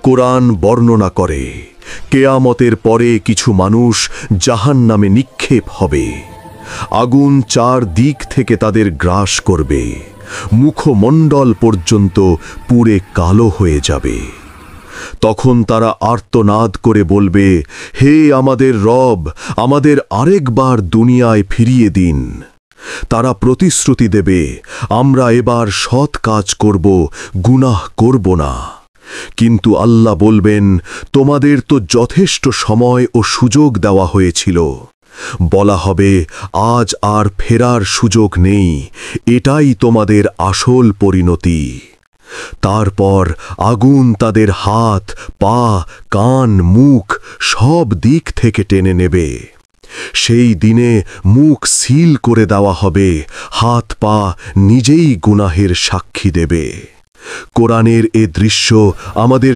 কোরআন বর্ণনা করে কেয়ামতের পরে কিছু মানুষ জাহান্নামে নিক্ষেপ হবে। আগুন চার দিক থেকে তাদের গ্রাস করবে, মুখমণ্ডল পর্যন্ত পুড়ে কালো হয়ে যাবে। তখন তারা আর্তনাদ করে বলবে, হে আমাদের রব, আমাদের আরেকবার দুনিয়ায় ফিরিয়ে দিন। তারা প্রতিশ্রুতি দেবে, আমরা এবার সৎ কাজ করব, গুনাহ করব না। কিন্তু আল্লাহ বলবেন, তোমাদের তো যথেষ্ট সময় ও সুযোগ দেওয়া হয়েছিল। বলা হবে, আজ আর ফেরার সুযোগ নেই, এটাই তোমাদের আসল পরিণতি। তারপর আগুন তাদের হাত, পা, কান, মুখ সব দিক থেকে টেনে নেবে। সেই দিনে মুখ সিল করে দেওয়া হবে, হাত পা নিজেই গুনাহের সাক্ষী দেবে। কোরআনের এ দৃশ্য আমাদের